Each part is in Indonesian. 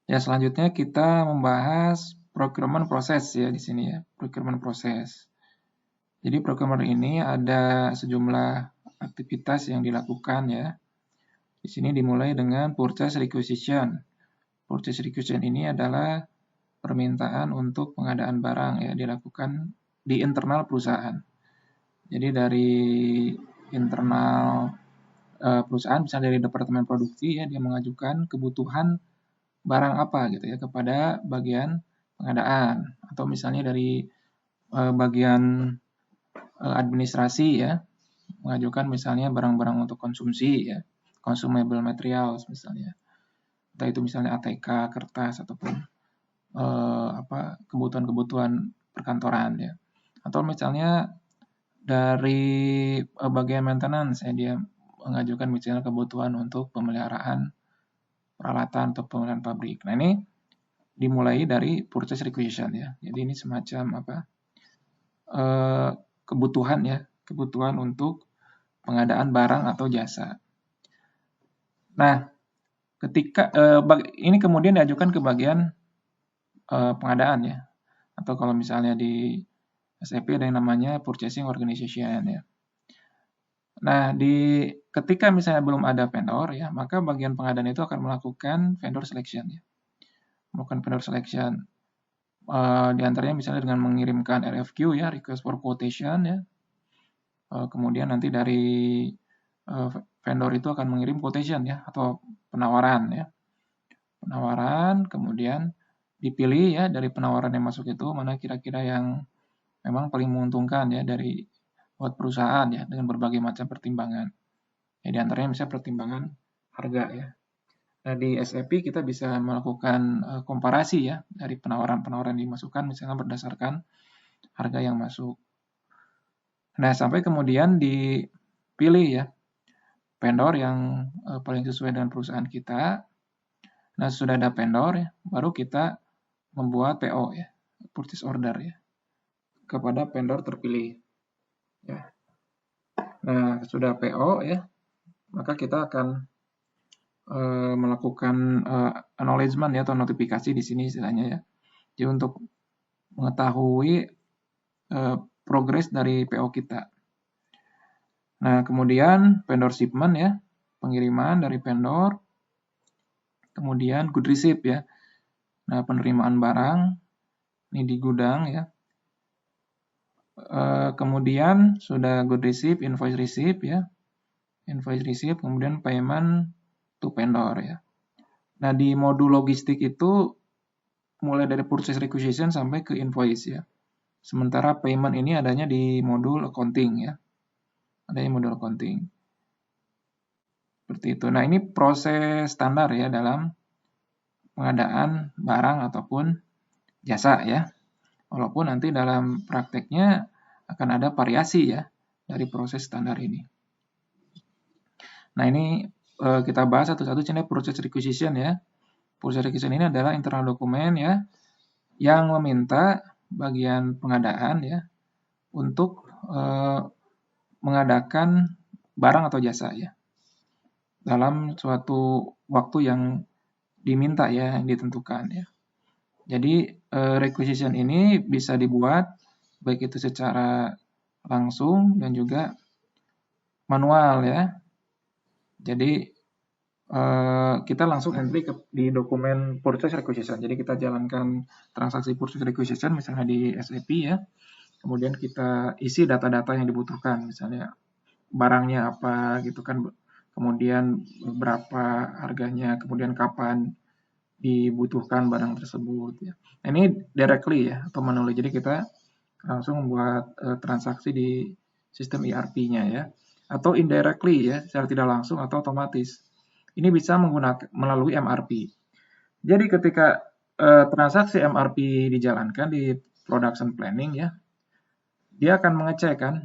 Ya, selanjutnya kita membahas procurement process ya di sini ya, procurement process. Jadi procurement ini ada sejumlah aktivitas yang dilakukan ya. Di sini dimulai dengan purchase requisition. Purchase requisition ini adalah permintaan untuk pengadaan barang ya dilakukan di internal perusahaan. Jadi dari internal perusahaan, misalnya dari departemen produksi ya, dia mengajukan kebutuhan barang apa gitu ya kepada bagian pengadaan, atau misalnya dari bagian administrasi ya, mengajukan misalnya barang-barang untuk konsumsi ya, consumable materials misalnya, entah itu misalnya ATK, kertas ataupun kebutuhan-kebutuhan perkantoran ya, atau misalnya dari bagian maintenance ya, dia mengajukan misalnya kebutuhan untuk pemeliharaan peralatan atau pemeliharaan pabrik. Nah, ini dimulai dari purchase requisition ya. Jadi ini semacam kebutuhan ya, kebutuhan untuk pengadaan barang atau jasa. Nah, ketika ini kemudian diajukan ke bagian pengadaan ya, atau kalau misalnya di SAP ada yang namanya purchasing organization ya. Nah, ketika misalnya belum ada vendor ya, maka bagian pengadaan itu akan melakukan vendor selection ya. Melakukan vendor selection. Di antaranya misalnya dengan mengirimkan RFQ ya, request for quotation ya. Kemudian nanti dari vendor itu akan mengirim quotation ya, atau penawaran ya. Penawaran, kemudian dipilih ya dari penawaran yang masuk itu mana kira-kira yang memang paling menguntungkan ya dari buat perusahaan ya, dengan berbagai macam pertimbangan. Ya, di antaranya misalnya pertimbangan harga ya. Nah, di SAP kita bisa melakukan komparasi ya dari penawaran-penawaran yang dimasukkan misalnya berdasarkan harga yang masuk. Nah, sampai kemudian dipilih ya vendor yang paling sesuai dengan perusahaan kita. Nah, sudah ada vendor ya, baru kita membuat PO ya, purchase order ya, kepada vendor terpilih. Ya. Nah, sudah PO ya, maka kita akan melakukan acknowledgement ya, atau notifikasi di sini istilahnya ya. Jadi untuk mengetahui progres dari PO kita. Nah, kemudian vendor shipment ya, pengiriman dari vendor. Kemudian good receipt ya. Nah, penerimaan barang ini di gudang ya. Kemudian sudah good receipt, invoice receipt ya. Invoice receipt, kemudian payment to vendor ya. Nah, di modul logistik itu mulai dari purchase requisition sampai ke invoice ya. Sementara payment ini adanya di modul accounting ya. Adanya modul accounting. Seperti itu. Nah, ini proses standar ya dalam pengadaan barang ataupun jasa ya. Walaupun nanti dalam prakteknya akan ada variasi ya dari proses standar ini. Nah, ini kita bahas satu-satu contoh process requisition ya. Process requisition ini adalah internal dokumen ya yang meminta bagian pengadaan ya untuk mengadakan barang atau jasa ya dalam suatu waktu yang diminta ya, yang ditentukan ya. Jadi requisition ini bisa dibuat baik itu secara langsung dan juga manual ya. Jadi kita langsung entry di dokumen purchase requisition. Jadi kita jalankan transaksi purchase requisition misalnya di SAP ya. Kemudian kita isi data-data yang dibutuhkan, misalnya barangnya apa gitu kan, kemudian berapa harganya, kemudian kapan dibutuhkan barang tersebut ya. Ini directly ya atau manually. Jadi kita langsung membuat transaksi di sistem ERP-nya ya. Atau indirectly ya, secara tidak langsung atau otomatis. Ini bisa menggunakan melalui MRP. Jadi ketika transaksi MRP dijalankan di production planning ya, dia akan mengecek kan,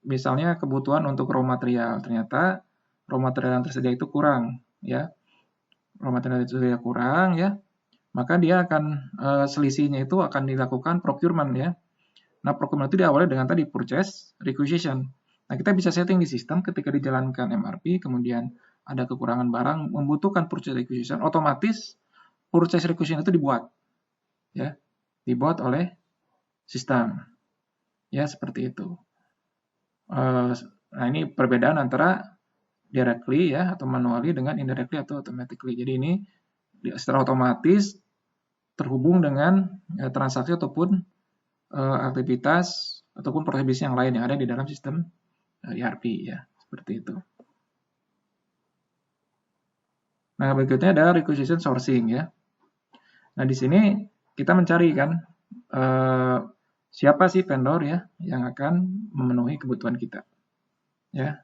misalnya kebutuhan untuk raw material. Ternyata raw material yang tersedia itu kurang ya. Raw material yang tersedia kurang ya, maka dia akan selisihnya itu akan dilakukan procurement ya. Nah, procurement itu diawali dengan tadi purchase requisition. Nah, kita bisa setting di sistem ketika dijalankan MRP, kemudian ada kekurangan barang, membutuhkan purchase requisition, otomatis purchase requisition itu dibuat, ya, dibuat oleh sistem, ya seperti itu. Nah ini perbedaan antara directly ya atau manually dengan indirectly atau automatically. Jadi ini secara otomatis terhubung dengan transaksi ataupun aktivitas ataupun proses bisnis yang lain yang ada di dalam sistem ERP ya, seperti itu. Nah, berikutnya ada requisition sourcing ya. Nah, di sini kita mencari kan siapa sih vendor ya yang akan memenuhi kebutuhan kita. Ya.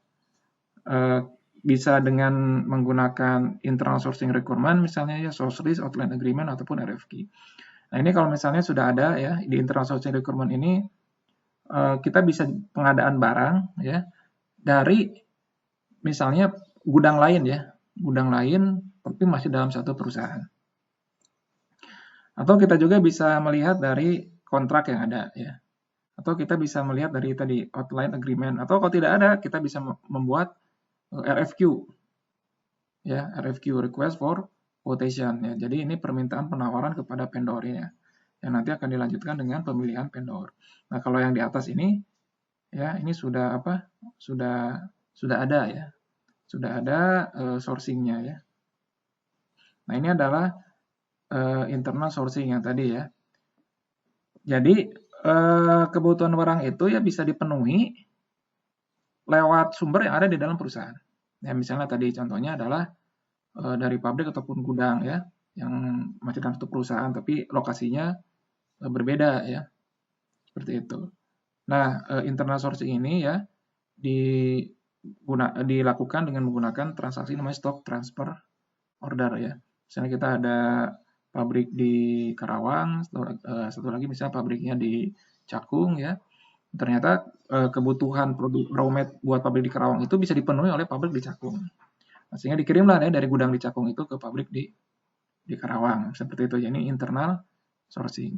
Bisa dengan menggunakan internal sourcing requirement misalnya ya source list, outline agreement ataupun RFQ. Nah, ini kalau misalnya sudah ada ya di internal sourcing requirement ini kita bisa pengadaan barang ya dari misalnya gudang lain ya, gudang lain tapi masih dalam satu perusahaan. Atau kita juga bisa melihat dari kontrak yang ada ya. Atau kita bisa melihat dari tadi outline agreement atau kalau tidak ada kita bisa membuat RFQ ya, RFQ request for quotation ya. Jadi ini permintaan penawaran kepada vendornya yang nanti akan dilanjutkan dengan pemilihan vendor. Nah, kalau yang di atas ini ya ini sudah apa? Sudah ada ya. Sudah ada sourcing-nya ya. Nah, ini adalah internal sourcing yang tadi ya. Jadi kebutuhan barang itu ya bisa dipenuhi lewat sumber yang ada di dalam perusahaan. Ya, misalnya tadi contohnya adalah dari pabrik ataupun gudang ya, yang masih dalam satu perusahaan tapi lokasinya berbeda ya, seperti itu. Nah, internal sourcing ini ya dilakukan dengan menggunakan transaksi namanya stock transfer order ya. Misalnya kita ada pabrik di Karawang, satu lagi misalnya pabriknya di Cakung ya. Ternyata kebutuhan produk raw mat buat pabrik di Karawang itu bisa dipenuhi oleh pabrik di Cakung. Nah, sehingga dikirimlah ya dari gudang di Cakung itu ke pabrik di Karawang. Seperti itu. Jadi internal sourcing.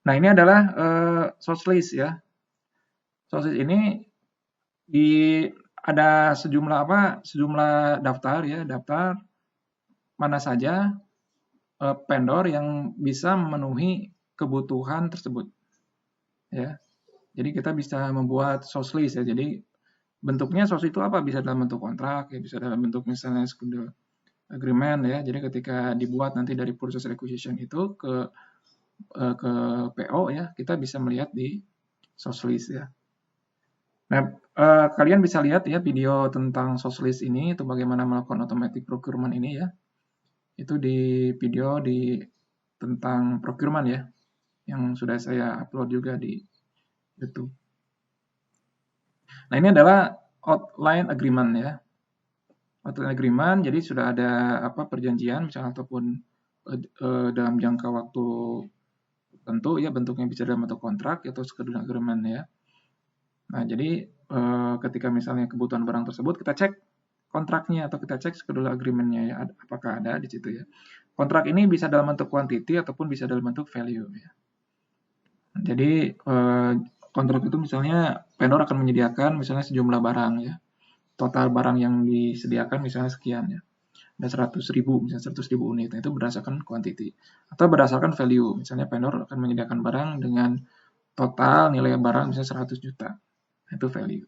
Nah, ini adalah source list ya. Source list ini ada sejumlah daftar ya, daftar mana saja vendor yang bisa memenuhi kebutuhan tersebut. Ya. Jadi kita bisa membuat source list ya. Jadi bentuknya source itu apa? Bisa dalam bentuk kontrak, ya bisa dalam bentuk misalnya schedule agreement ya. Jadi ketika dibuat nanti dari purchase requisition itu ke PO ya, kita bisa melihat di source list ya. Nah, kalian bisa lihat ya video tentang source list ini atau bagaimana melakukan automatic procurement ini ya. Itu di video tentang procurement ya, yang sudah saya upload juga di YouTube. Nah, ini adalah outline agreement ya. Outline agreement, jadi sudah ada perjanjian misalnya ataupun dalam jangka waktu tertentu ya, bentuknya bisa dalam bentuk kontrak atau schedule agreement ya. Nah, jadi ketika misalnya kebutuhan barang tersebut kita cek kontraknya atau kita cek schedule agreement-nya ya, apakah ada di situ ya. Kontrak ini bisa dalam bentuk quantity ataupun bisa dalam bentuk value ya. Jadi kontrak itu misalnya vendor akan menyediakan misalnya sejumlah barang ya. Total barang yang disediakan misalnya sekian ya. Ada 100.000 misalnya 100.000 unit. Nah, itu berdasarkan quantity. Atau berdasarkan value. Misalnya vendor akan menyediakan barang dengan total nilai barang misalnya 100 juta. Itu value.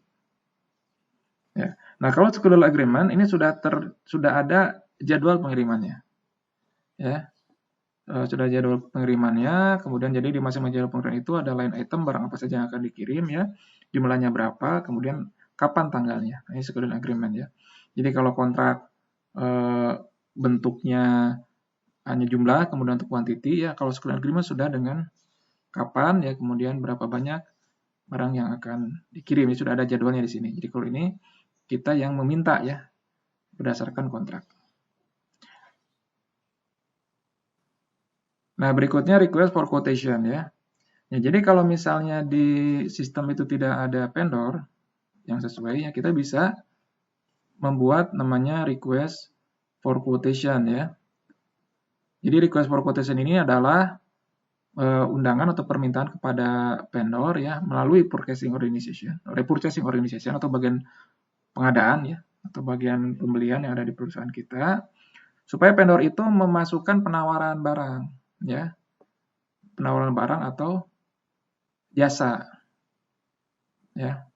Ya. Nah, kalau schedule agreement ini sudah ada jadwal pengirimannya. Ya. Sudah jadwal pengirimannya, kemudian jadi di masing-masing jadwal pengiriman itu ada line item barang apa saja yang akan dikirim ya, jumlahnya berapa, kemudian kapan tanggalnya. Ini schedule agreement ya. Jadi kalau kontrak bentuknya hanya jumlah, kemudian untuk quantity ya, kalau schedule agreement sudah dengan kapan ya, kemudian berapa banyak barang yang akan dikirim. Ini sudah ada jadwalnya di sini. Jadi kalau ini kita yang meminta ya berdasarkan kontrak. Nah, berikutnya request for quotation ya. Ya, jadi kalau misalnya di sistem itu tidak ada vendor yang sesuai, ya kita bisa membuat namanya request for quotation ya. Jadi request for quotation ini adalah undangan atau permintaan kepada vendor ya melalui purchasing organization atau bagian pengadaan ya atau bagian pembelian yang ada di perusahaan kita supaya vendor itu memasukkan penawaran barang, ya, penawaran barang atau jasa, ya.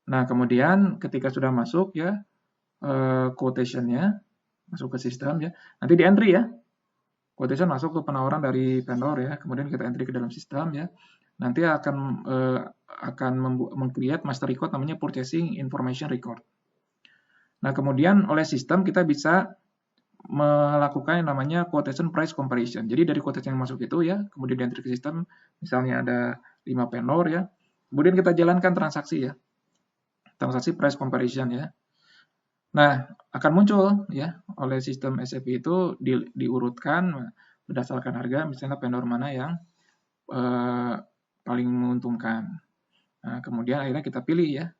Nah, kemudian ketika sudah masuk ya quotation-nya masuk ke sistem ya, nanti di entry ya. Quotation masuk ke penawaran dari vendor ya, kemudian kita entry ke dalam sistem ya. Nanti akan meng-create master record namanya purchasing information record. Nah, kemudian oleh sistem kita bisa melakukan yang namanya quotation price comparison. Jadi dari quotation yang masuk itu ya, kemudian di entry ke sistem, misalnya ada 5 vendor ya, kemudian kita jalankan transaksi ya. Transaksi price comparison ya. Nah, akan muncul ya oleh sistem SAP itu diurutkan berdasarkan harga, misalnya vendor mana yang paling menguntungkan. Nah, kemudian akhirnya kita pilih ya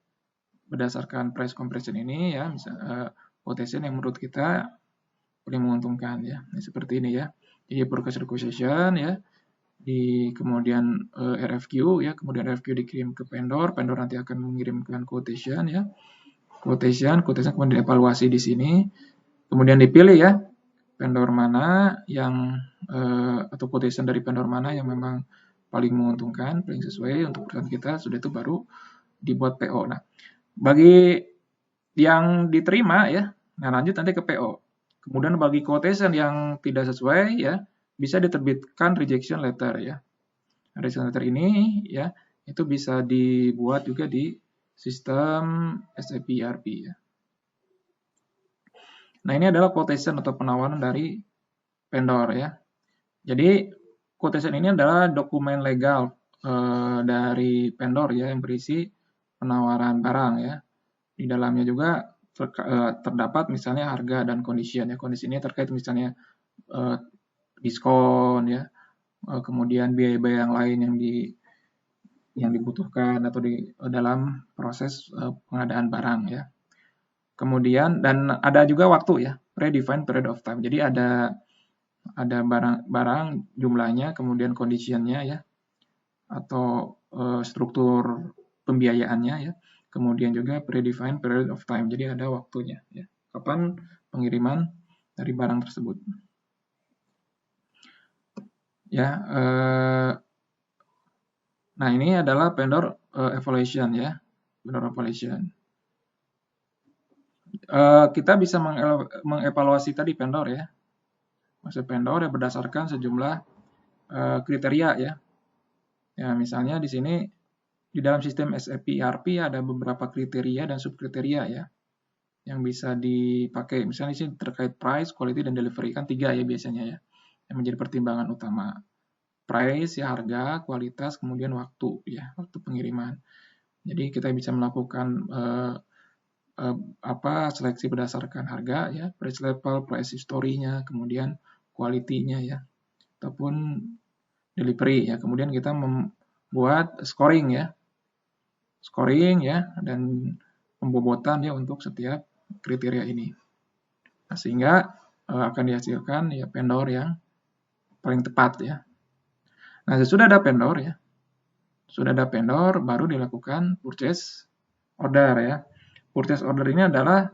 berdasarkan price comparison ini ya, misalnya quotation yang menurut kita paling menguntungkan ya. Nah, seperti ini ya. Jadi purchase requisition ya, kemudian RFQ ya, kemudian RFQ dikirim ke vendor nanti akan mengirimkan quotation ya. Quotation kemudian dievaluasi di sini, kemudian dipilih ya vendor mana yang atau quotation dari vendor mana yang memang paling menguntungkan, paling sesuai untuk perusahaan kita, sudah itu baru dibuat PO. Nah, bagi yang diterima ya, nah lanjut nanti ke PO. Kemudian bagi quotation yang tidak sesuai ya, bisa diterbitkan rejection letter ya. Rejection letter ini ya, itu bisa dibuat juga di sistem SAP ERP ya. Nah, ini adalah quotation atau penawaran dari vendor ya. Jadi quotation ini adalah dokumen legal dari vendor ya yang berisi penawaran barang ya. Di dalamnya juga terdapat misalnya harga dan condition ya. Kondisi ini terkait misalnya diskon ya. Kemudian biaya-biaya yang lain yang dibutuhkan atau di dalam proses pengadaan barang ya. Kemudian dan ada juga waktu ya, predefined period of time. Jadi ada barang jumlahnya, kemudian condition-nya ya, atau struktur pembiayaannya ya. Kemudian juga predefined period of time. Jadi ada waktunya ya. Kapan pengiriman dari barang tersebut. Ya, nah ini adalah vendor evaluation ya, vendor evaluation. Kita bisa mengevaluasi tadi vendor ya, maksud vendor ya berdasarkan sejumlah kriteria ya. Ya misalnya di sini di dalam sistem SAP ERP ada beberapa kriteria dan subkriteria ya yang bisa dipakai. Misalnya di sini terkait price, quality, dan delivery kan 3 ya biasanya ya yang menjadi pertimbangan utama. Price ya harga, kualitas, kemudian waktu ya, waktu pengiriman. Jadi kita bisa melakukan seleksi berdasarkan harga ya, price level, price history-nya, kemudian quality-nya ya, ataupun delivery ya. Kemudian kita membuat scoring ya, dan pembobotan ya untuk setiap kriteria ini. Nah, sehingga akan dihasilkan ya vendor yang paling tepat ya. Nah, sesudah ada vendor ya, baru dilakukan purchase order ya. Purchase order ini adalah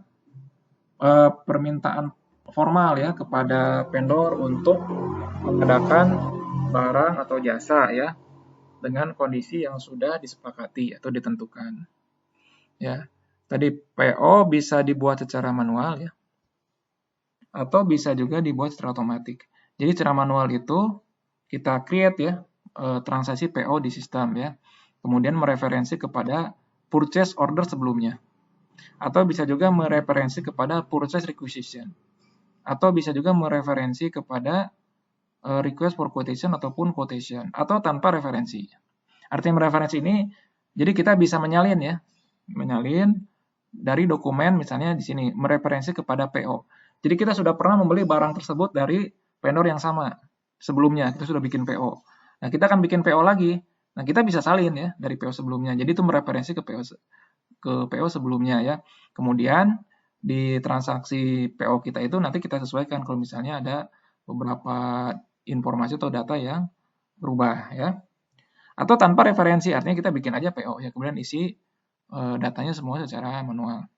permintaan formal ya kepada vendor untuk mengadakan barang atau jasa ya dengan kondisi yang sudah disepakati atau ditentukan. Ya. Tadi PO bisa dibuat secara manual ya. Atau bisa juga dibuat secara otomatis. Jadi secara manual itu kita create ya transaksi PO di sistem ya. Kemudian mereferensi kepada purchase order sebelumnya. Atau bisa juga mereferensi kepada purchase requisition. Atau bisa juga mereferensi kepada request for quotation ataupun quotation. Atau tanpa referensi. Artinya mereferensi ini, jadi kita bisa menyalin ya. Menyalin dari dokumen misalnya di sini. Mereferensi kepada PO. Jadi kita sudah pernah membeli barang tersebut dari vendor yang sama sebelumnya. Kita sudah bikin PO. Nah, kita akan bikin PO lagi. Nah, kita bisa salin ya dari PO sebelumnya. Jadi itu mereferensi ke PO sebelumnya ya. Kemudian di transaksi PO kita itu nanti kita sesuaikan kalau misalnya ada beberapa informasi atau data yang berubah ya. Atau tanpa referensi, artinya kita bikin aja PO ya. Kemudian isi datanya semua secara manual.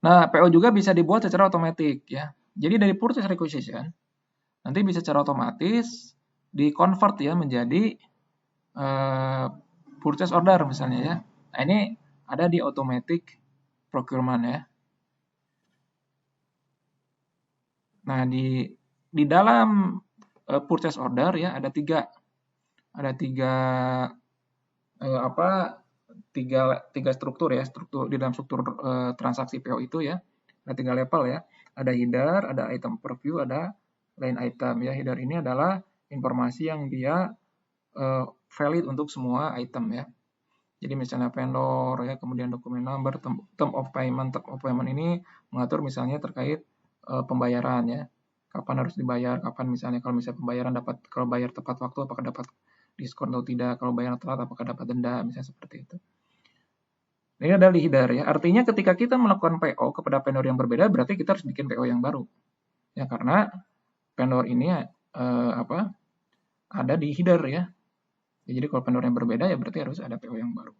Nah, PO juga bisa dibuat secara otomatis ya. Jadi dari purchase requisition nanti bisa secara otomatis di-convert ya menjadi purchase order misalnya ya. Nah, ini ada di automatic procurement ya. Nah, di dalam purchase order ya ada tiga tiga struktur ya, struktur di dalam struktur transaksi PO itu ya. Ada 3 level ya. Ada header, ada item overview, ada line item ya. Header ini adalah informasi yang dia valid untuk semua item ya. Jadi misalnya vendor ya, kemudian dokumen number, term of payment. Term of payment ini mengatur misalnya terkait pembayaran ya. Kapan harus dibayar, kapan misalnya kalau misalnya pembayaran kalau bayar tepat waktu apakah dapat diskon atau tidak, kalau bayar telat apakah dapat denda, misalnya seperti itu. Ini adalah header ya. Artinya ketika kita melakukan PO kepada vendor yang berbeda, berarti kita harus bikin PO yang baru. Ya karena vendor ini ada di header ya. Jadi kalau vendor yang berbeda ya berarti harus ada PO yang baru.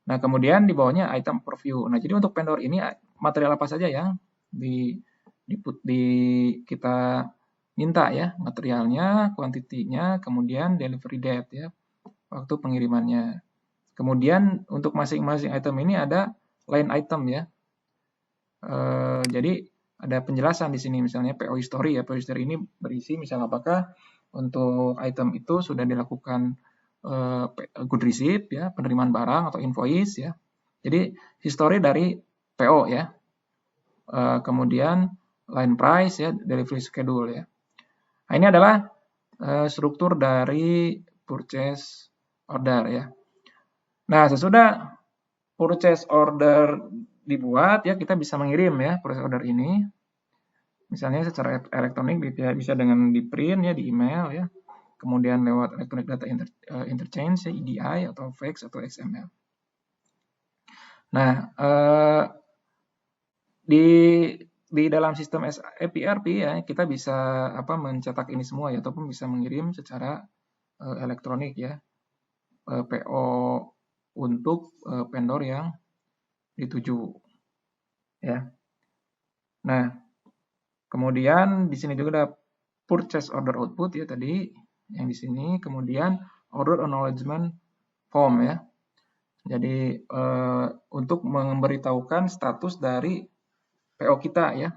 Nah, kemudian di bawahnya item overview. Nah, jadi untuk vendor ini material apa saja yang kita minta ya, materialnya, kuantitinya, kemudian delivery date ya, waktu pengirimannya. Kemudian untuk masing-masing item ini ada line item ya. Jadi ada penjelasan di sini misalnya PO history ya. PO history ini berisi misalnya apakah untuk item itu sudah dilakukan good receipt ya, penerimaan barang atau invoice ya. Jadi history dari PO ya. Kemudian line price ya, delivery schedule ya. Nah, ini adalah struktur dari purchase order ya. Nah, sesudah purchase order dibuat ya, kita bisa mengirim ya purchase order ini. Misalnya secara elektronik bisa dengan di print ya, di email ya. Kemudian lewat electronic data interchange ya, EDI atau fax atau XML. Nah, di dalam sistem SAP ERP ya, kita bisa mencetak ini semua ya, ataupun bisa mengirim secara elektronik ya, PO untuk vendor yang dituju ya. Nah, kemudian di sini juga ada purchase order output ya tadi yang di sini, kemudian order acknowledgement form ya. Jadi untuk memberitahukan status dari PO kita ya,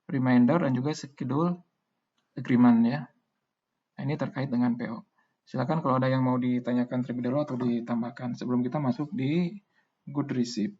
reminder dan juga schedule agreement ya. Nah, ini terkait dengan PO. Silakan kalau ada yang mau ditanyakan terlebih dahulu atau ditambahkan sebelum kita masuk di good receipt.